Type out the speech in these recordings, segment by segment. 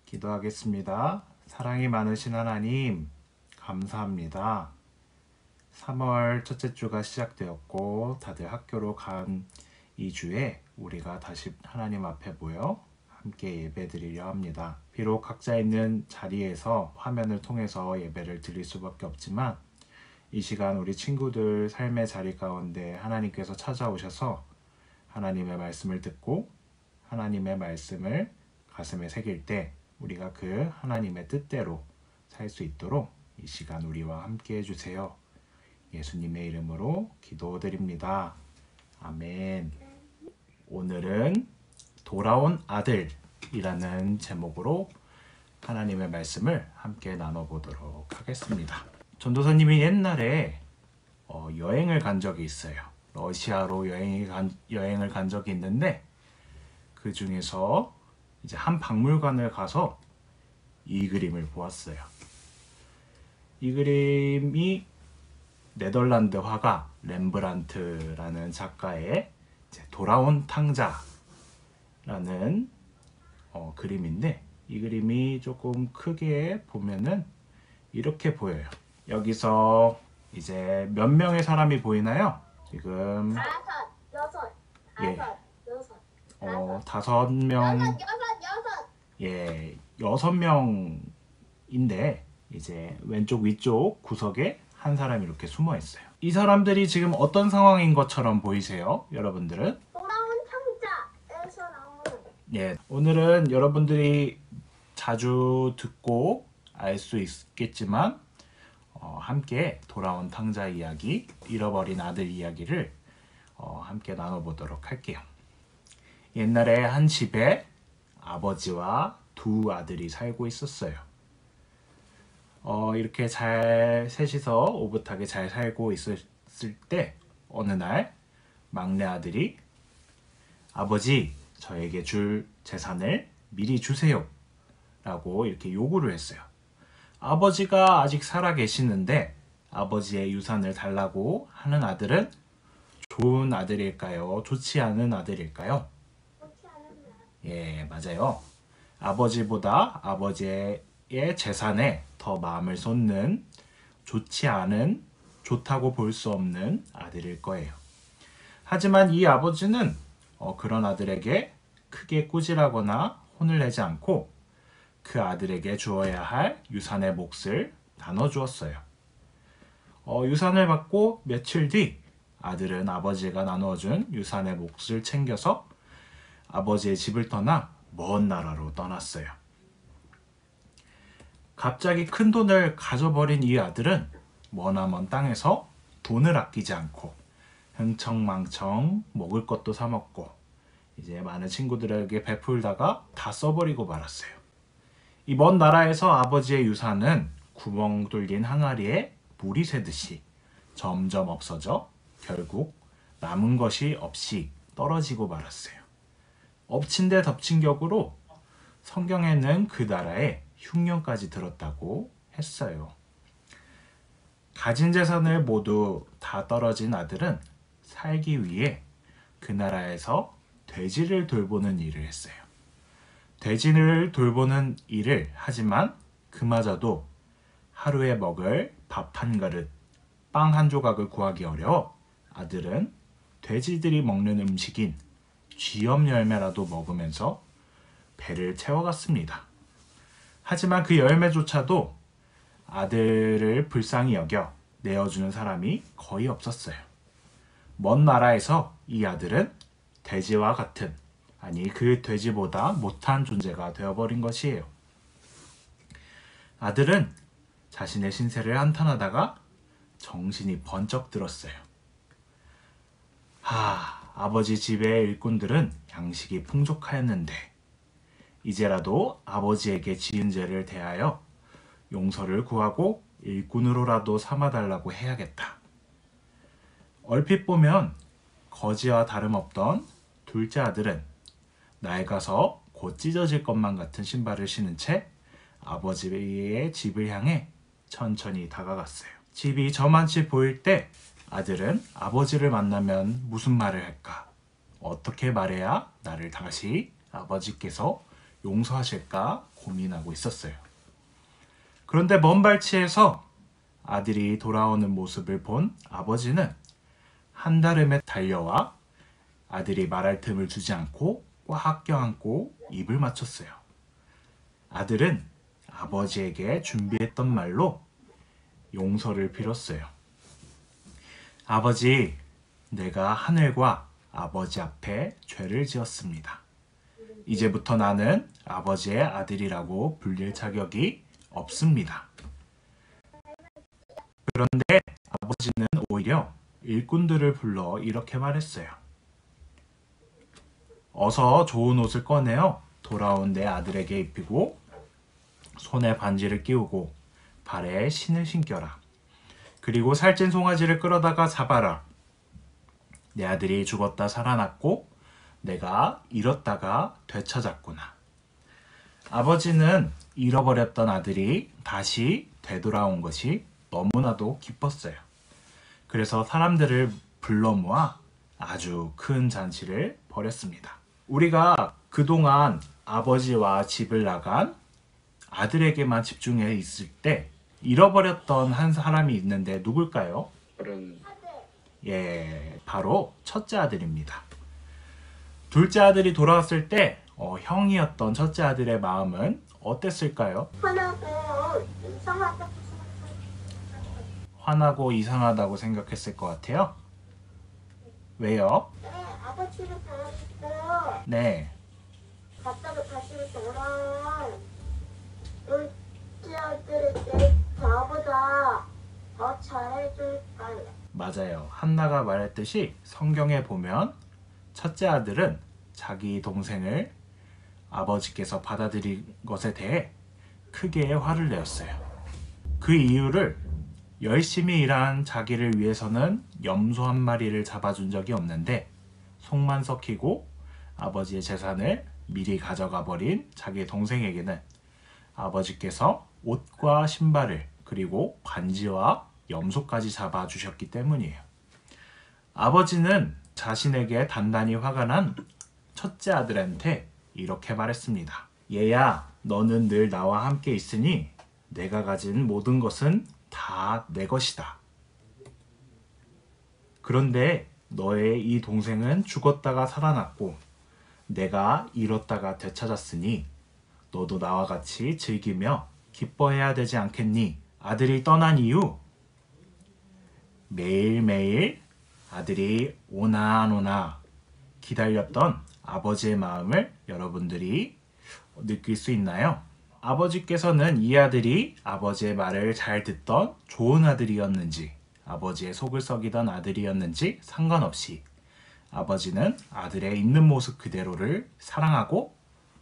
기도하겠습니다. 사랑이 많으신 하나님, 감사합니다. 3월 첫째 주가 시작되었고 다들 학교로 간 이 주에 우리가 다시 하나님 앞에 모여 함께 예배드리려 합니다. 비록 각자 있는 자리에서 화면을 통해서 예배를 드릴 수밖에 없지만 이 시간 우리 친구들 삶의 자리 가운데 하나님께서 찾아오셔서 하나님의 말씀을 듣고 하나님의 말씀을 가슴에 새길 때 우리가 그 하나님의 뜻대로 살 수 있도록 이 시간 우리와 함께 해주세요. 예수님의 이름으로 기도드립니다. 아멘. 오늘은 돌아온 아들이라는 제목으로 하나님의 말씀을 함께 나눠보도록 하겠습니다. 전도사님이 옛날에 여행을 간 적이 있어요. 러시아로 여행을 간 적이 있는데 그 중에서 이제 한 박물관을 가서 이 그림을 보았어요. 이 그림이 네덜란드 화가 렘브란트라는 작가의 이제 돌아온 탕자라는 그림인데 이 그림이 조금 크게 보면은 이렇게 보여요. 여기서 이제 몇 명의 사람이 보이나요? 지금 다섯 명, 여섯 명인데 이제 왼쪽 위쪽 구석에 한 사람이 이렇게 숨어 있어요. 이 사람들이 지금 어떤 상황인 것처럼 보이세요? 여러분들은? 돌아온 탕자에서 나온 오늘은 여러분들이 자주 듣고 알 수 있겠지만 함께 돌아온 탕자 이야기, 잃어버린 아들 이야기를 함께 나눠보도록 할게요. 옛날에 한 집에 아버지와 두 아들이 살고 있었어요. 이렇게 잘 셋이서 오붓하게 잘 살고 있었을 때 어느 날 막내 아들이 아버지, 저에게 줄 재산을 미리 주세요 라고 이렇게 요구를 했어요. 아버지가 아직 살아 계시는데 아버지의 유산을 달라고 하는 아들은 좋은 아들일까요? 좋지 않은 아들일까요? 예, 맞아요. 아버지보다 아버지의 재산에 더 마음을 쏟는 좋다고 볼 수 없는 아들일 거예요. 하지만 이 아버지는 그런 아들에게 크게 꾸질하거나 혼을 내지 않고 그 아들에게 주어야 할 유산의 몫을 나눠주었어요. 유산을 받고 며칠 뒤 아들은 아버지가 나누어준 유산의 몫을 챙겨서 아버지의 집을 떠나 먼 나라로 떠났어요. 갑자기 큰 돈을 가져버린 이 아들은 머나먼 땅에서 돈을 아끼지 않고 흥청망청 먹을 것도 사 먹고 이제 많은 친구들에게 베풀다가 다 써버리고 말았어요. 이 먼 나라에서 아버지의 유산은 구멍 뚫린 항아리에 물이 새듯이 점점 없어져 결국 남은 것이 없이 떨어지고 말았어요. 엎친 데 덮친 격으로 성경에는 그 나라에 흉년까지 들었다고 했어요. 가진 재산을 모두 다 떨어진 아들은 살기 위해 그 나라에서 돼지를 돌보는 일을 했어요. 돼지를 돌보는 일을 하지만 그마저도 하루에 먹을 밥 한 그릇, 빵 한 조각을 구하기 어려워 아들은 돼지들이 먹는 음식인 쥐염 열매라도 먹으면서 배를 채워갔습니다. 하지만 그 열매조차도 아들을 불쌍히 여겨 내어주는 사람이 거의 없었어요. 먼 나라에서 이 아들은 돼지와 같은, 아니 그 돼지보다 못한 존재가 되어버린 것이에요. 아들은 자신의 신세를 한탄하다가 정신이 번쩍 들었어요. 아버지 집의 일꾼들은 양식이 풍족하였는데 이제라도 아버지에게 지은 죄를 대하여 용서를 구하고 일꾼으로라도 삼아달라고 해야겠다. 얼핏 보면 거지와 다름없던 둘째 아들은 낡아서 곧 찢어질 것만 같은 신발을 신은 채 아버지의 집을 향해 천천히 다가갔어요. 집이 저만치 보일 때 아들은 아버지를 만나면 무슨 말을 할까? 어떻게 말해야 나를 다시 아버지께서 용서하실까 고민하고 있었어요. 그런데 먼 발치에서 아들이 돌아오는 모습을 본 아버지는 한달음에 달려와 아들이 말할 틈을 주지 않고 꽉 껴안고 입을 맞췄어요. 아들은 아버지에게 준비했던 말로 용서를 빌었어요. 아버지, 내가 하늘과 아버지 앞에 죄를 지었습니다. 이제부터 나는 아버지의 아들이라고 불릴 자격이 없습니다. 그런데 아버지는 오히려 일꾼들을 불러 이렇게 말했어요. 어서 좋은 옷을 꺼내어 돌아온 내 아들에게 입히고 손에 반지를 끼우고 발에 신을 신겨라. 그리고 살찐 송아지를 끌어다가 잡아라. 내 아들이 죽었다 살아났고 내가 잃었다가 되찾았구나. 아버지는 잃어버렸던 아들이 다시 되돌아온 것이 너무나도 기뻤어요. 그래서 사람들을 불러 모아 아주 큰 잔치를 벌였습니다. 우리가 그동안 아버지와 집을 나간 아들에게만 집중해 있을 때 잃어버렸던 한 사람이 있는데 누굴까요? 예, 바로 첫째 아들입니다. 둘째 아들이 돌아왔을 때 형이었던 첫째 아들의 마음은 어땠을까요? 화나고 이상하다고 생각했을 것 같아요. 왜요? 아버지를 보냈고 네, 갔다가 다시 돌아온 둘째 아들에게 나보다 더 잘해줄까요? 맞아요. 한나가 말했듯이 성경에 보면 첫째 아들은 자기 동생을 아버지께서 받아들인 것에 대해 크게 화를 내었어요. 그 이유를 열심히 일한 자기를 위해서는 염소 한 마리를 잡아준 적이 없는데 속만 썩히고 아버지의 재산을 미리 가져가 버린 자기 동생에게는 아버지께서 옷과 신발을 그리고 반지와 염소까지 잡아주셨기 때문이에요. 아버지는 자신에게 단단히 화가 난 첫째 아들한테 이렇게 말했습니다. 얘야, 너는 늘 나와 함께 있으니 내가 가진 모든 것은 다 내 것이다. 그런데 너의 이 동생은 죽었다가 살아났고 내가 잃었다가 되찾았으니 너도 나와 같이 즐기며 기뻐해야 되지 않겠니? 아들이 떠난 이후 매일매일 아들이 오나 기다렸던 아버지의 마음을 여러분들이 느낄 수 있나요? 아버지께서는 이 아들이 아버지의 말을 잘 듣던 좋은 아들이었는지 아버지의 속을 썩이던 아들이었는지 상관없이 아버지는 아들의 있는 모습 그대로를 사랑하고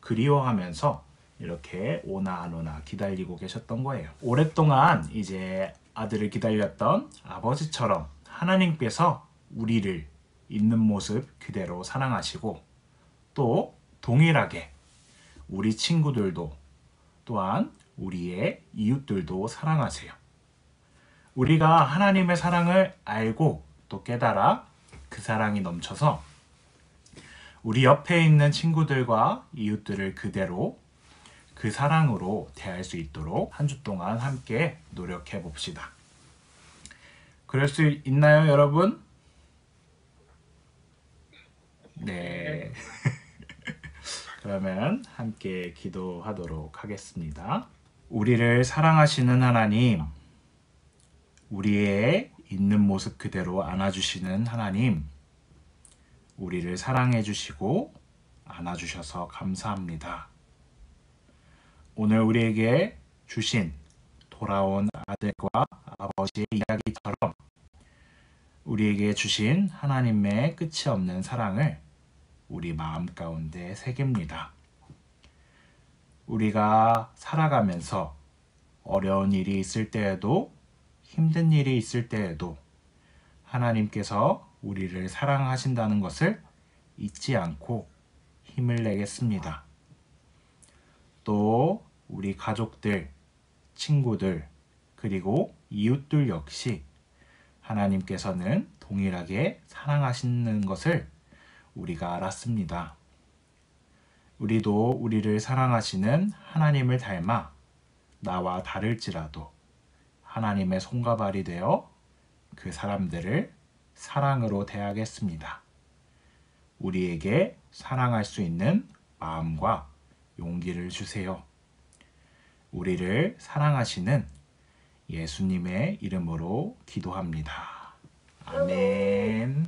그리워하면서 이렇게 오나 안 오나 기다리고 계셨던 거예요. 오랫동안 이제 아들을 기다렸던 아버지처럼 하나님께서 우리를 있는 모습 그대로 사랑하시고 또 동일하게 우리 친구들도 또한 우리의 이웃들도 사랑하세요. 우리가 하나님의 사랑을 알고 또 깨달아 그 사랑이 넘쳐서 우리 옆에 있는 친구들과 이웃들을 그대로 그 사랑으로 대할 수 있도록 한 주 동안 함께 노력해 봅시다. 그럴 수 있나요, 여러분? 네. 그러면 함께 기도하도록 하겠습니다. 우리를 사랑하시는 하나님, 우리의 있는 모습 그대로 안아주시는 하나님, 우리를 사랑해 주시고 안아주셔서 감사합니다. 오늘 우리에게 주신 돌아온 아들과 아버지의 이야기처럼 우리에게 주신 하나님의 끝이 없는 사랑을 우리 마음 가운데 새깁니다. 우리가 살아가면서 어려운 일이 있을 때에도 힘든 일이 있을 때에도 하나님께서 우리를 사랑하신다는 것을 잊지 않고 힘을 내겠습니다. 또 우리 가족들, 친구들, 그리고 이웃들 역시 하나님께서는 동일하게 사랑하시는 것을 우리가 알았습니다. 우리도 우리를 사랑하시는 하나님을 닮아 나와 다를지라도 하나님의 손과 발이 되어 그 사람들을 사랑으로 대하겠습니다. 우리에게 사랑할 수 있는 마음과 용기를 주세요. 우리를 사랑하시는 예수님의 이름으로 기도합니다. 아멘.